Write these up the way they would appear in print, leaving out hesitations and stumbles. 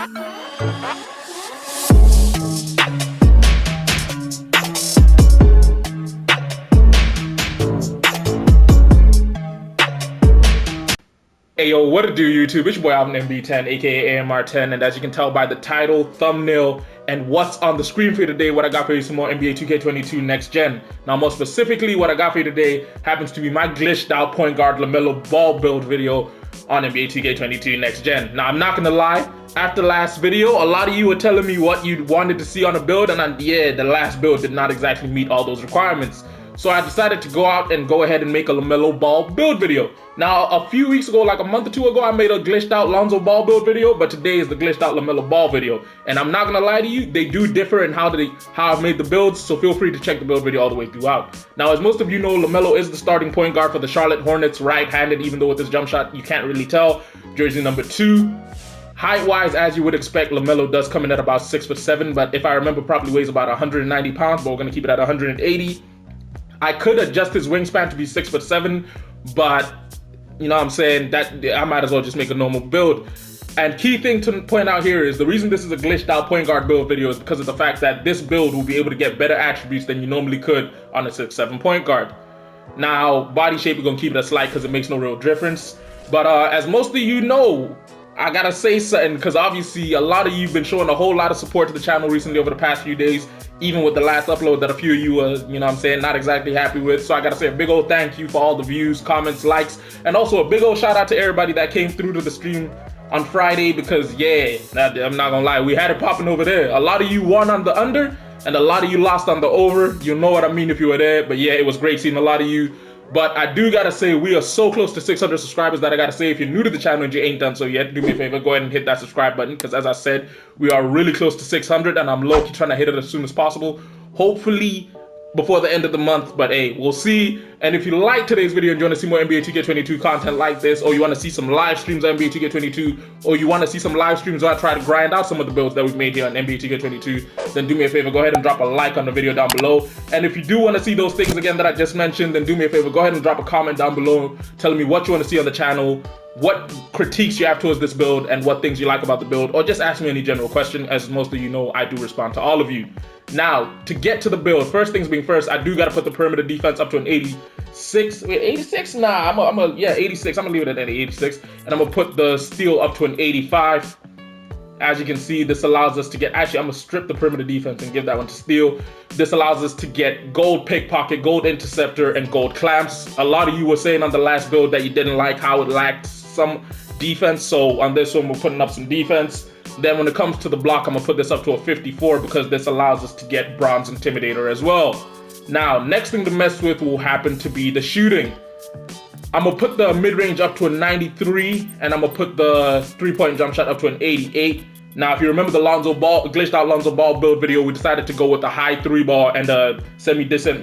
Hey yo, what it do YouTube? It's your boy Alvin MB10, aka AMR10, and as you can tell by the title, thumbnail, and what's on the screen for you today, what I got for you is some more NBA 2K22 Next Gen. Now more specifically, what I got for you today happens to be my glitched out point guard Lamelo Ball build video on NBA 2K22 Next Gen. Now I'm not gonna lie, after last video, a lot of you were telling me what you wanted to see on a build, and yeah, the last build did not exactly meet all those requirements. So I decided to go out and go ahead and make a Lamelo Ball build video. Now, a few weeks ago, like a month or two ago, I made a glitched out Lonzo Ball build video, but today is the glitched out Lamelo Ball video. And I'm not gonna lie to you, they do differ in how I've made the builds, so feel free to check the build video all the way throughout. Now, as most of you know, Lamelo is the starting point guard for the Charlotte Hornets, right-handed, even though with this jump shot, you can't really tell. Jersey number 2. Height-wise, as you would expect, Lamelo does come in at about 6'7", but if I remember properly, weighs about 190 pounds, but we're gonna keep it at 180. I could adjust his wingspan to be 6'7", but you know what I'm saying, that I might as well just make a normal build. And key thing to point out here is the reason this is a glitched out point guard build video is because of the fact that this build will be able to get better attributes than you normally could on a 6'7" point guard. Now, body shape, we're gonna keep it a slight because it makes no real difference. But as most of you know, I gotta say something because obviously a lot of you have been showing a whole lot of support to the channel recently over the past few days, even with the last upload that a few of you were, you know what I'm saying, not exactly happy with. So I gotta say a big old thank you for all the views, comments, likes, and also a big old shout out to everybody that came through to the stream on Friday because yeah, I'm not gonna lie, we had it popping over there. A lot of you won on the under and a lot of you lost on the over. You know what I mean if you were there, but yeah, it was great seeing a lot of you. But I do gotta say, we are so close to 600 subscribers that I gotta say, if you're new to the channel and you ain't done so yet, do me a favor, go ahead and hit that subscribe button, because as I said, we are really close to 600 and I'm low-key trying to hit it as soon as possible. Hopefully before the end of the month, but hey, we'll see. And if you like today's video and you want to see more NBA 2K22 content like this, or you want to see some live streams on NBA 2K22, or you want to see some live streams where I try to grind out some of the builds that we've made here on NBA 2K22, then do me a favor, go ahead and drop a like on the video down below. And if you do want to see those things again that I just mentioned, then do me a favor, go ahead and drop a comment down below telling me what you want to see on the channel, what critiques you have towards this build, and what things you like about the build, or just ask me any general question. As most of you know, I do respond to all of you. Now, to get to the build, first things being first, I do got to put the perimeter defense up to an 86. Wait, 86? Nah, yeah, 86. I'm gonna leave it at 86, and I'm gonna put the steal up to an 85. As you can see, this allows us to get, actually, I'm gonna strip the perimeter defense and give that one to steal. This allows us to get gold pickpocket, gold interceptor, and gold clamps. A lot of you were saying on the last build that you didn't like how it lacked some defense, so on this one, we're putting up some defense. Then when it comes to the block, I'm gonna put this up to a 54 because this allows us to get bronze intimidator as well. Now, next thing to mess with will happen to be the shooting. I'm gonna put the mid-range up to a 93, and I'm gonna put the three-point jump shot up to an 88. Now, if you remember the glitched out Lonzo Ball build video, we decided to go with a high 3-ball and a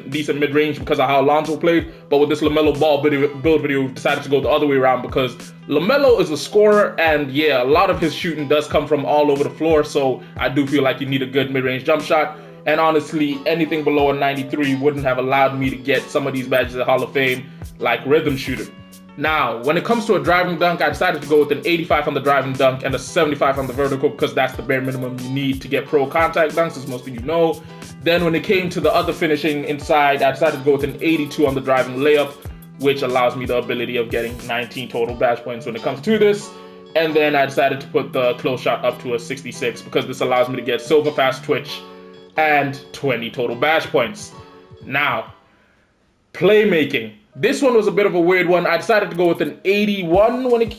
decent mid-range because of how Lonzo played. But with this Lamelo Ball build video, we decided to go the other way around because Lamelo is a scorer, and yeah, a lot of his shooting does come from all over the floor. So I do feel like you need a good mid-range jump shot. And honestly, anything below a 93 wouldn't have allowed me to get some of these badges at Hall of Fame, like rhythm shooter. Now, when it comes to a driving dunk, I decided to go with an 85 on the driving dunk and a 75 on the vertical because that's the bare minimum you need to get pro contact dunks, as most of you know. Then when it came to the other finishing inside, I decided to go with an 82 on the driving layup, which allows me the ability of getting 19 total badge points when it comes to this. And then I decided to put the close shot up to a 66 because this allows me to get silver fast twitch and 20 total badge points. Now, playmaking. This one was a bit of a weird one. I decided to go with an 81 when it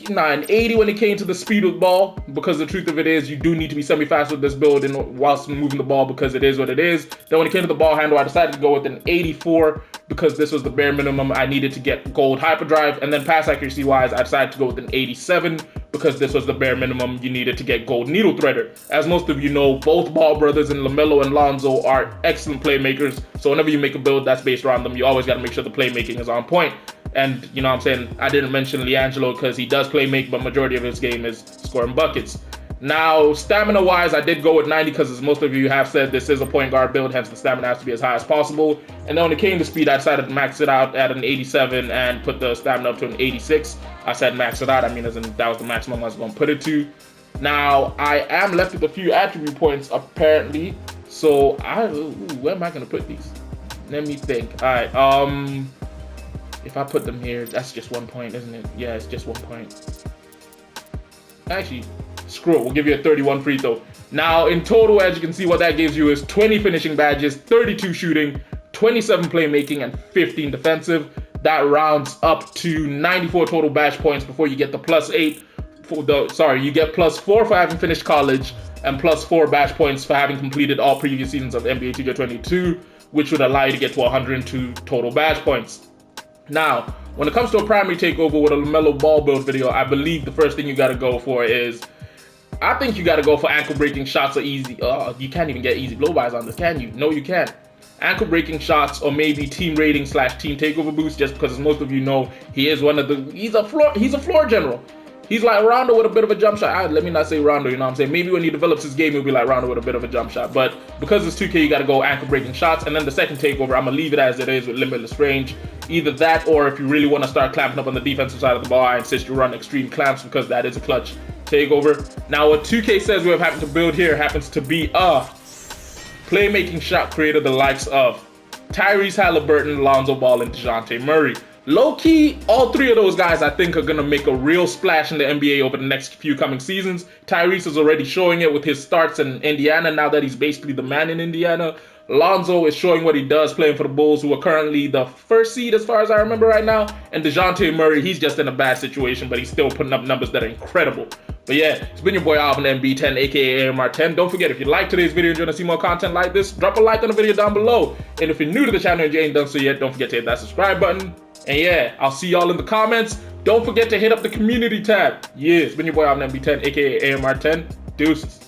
80 when it came to the speed with ball, because the truth of it is you do need to be semi-fast with this build and whilst moving the ball because it is what it is. Then when it came to the ball handle, I decided to go with an 84 because this was the bare minimum I needed to get gold hyperdrive. And then pass accuracy wise, I decided to go with an 87 because this was the bare minimum you needed to get gold needle threader. As most of you know, both Ball brothers and Lamelo and Lonzo are excellent playmakers. So whenever you make a build that's based around them, you always got to make sure the playmaking is on point. And you know what I'm saying, I didn't mention LiAngelo because he does play make, but majority of his game is scoring buckets. Now, stamina-wise, I did go with 90 because as most of you have said, this is a point guard build, hence the stamina has to be as high as possible. And then when it came to speed, I decided to max it out at an 87 and put the stamina up to an 86. I said max it out, I mean as in that was the maximum I was going to put it to. Now, I am left with a few attribute points, apparently. So, where am I going to put these? Let me think. All right, if I put them here, that's just 1 point, isn't it? Yeah, it's just 1 point. Actually, screw it. We'll give you a 31 free throw. Now, in total, as you can see, what that gives you is 20 finishing badges, 32 shooting, 27 playmaking, and 15 defensive. That rounds up to 94 total badge points before you get the +8 for the, you get +4 for having finished college and +4 badge points for having completed all previous seasons of NBA 2K22, which would allow you to get to 102 total badge points. Now, when it comes to a primary takeover with a Lamelo Ball build video, I believe the first thing you gotta go for is, I think you gotta go for ankle breaking shots or easy, you can't even get easy blow-bys on this, can you? No, you can't. Ankle breaking shots or maybe team rating / team takeover boost, just because as most of you know, he is one of the, he's a floor general. He's like Rondo with a bit of a jump shot. Let me not say Rondo, you know what I'm saying? Maybe when he develops his game, he'll be like Rondo with a bit of a jump shot. But because it's 2K, you got to go ankle breaking shots. And then the second takeover, I'm going to leave it as it is with limitless range. Either that, or if you really want to start clamping up on the defensive side of the ball, I insist you run extreme clamps because that is a clutch takeover. Now, what 2K says we have happened to build here happens to be a playmaking shot creator, the likes of Tyrese Halliburton, Lonzo Ball, and DeJounte Murray. Low-key, all three of those guys I think are going to make a real splash in the NBA over the next few coming seasons. Tyrese is already showing it with his starts in Indiana now that he's basically the man in Indiana. Lonzo is showing what he does playing for the Bulls, who are currently the 1st seed as far as I remember right now. And DeJounte Murray, he's just in a bad situation, but he's still putting up numbers that are incredible. But yeah, it's been your boy Alvin MB10, aka AMR10. Don't forget, if you like today's video and you want to see more content like this, drop a like on the video down below. And if you're new to the channel and you ain't done so yet, don't forget to hit that subscribe button. And yeah, I'll see y'all in the comments. Don't forget to hit up the community tab. Yeah, it's been your boy Alvin MB10, aka AMR10. Deuces.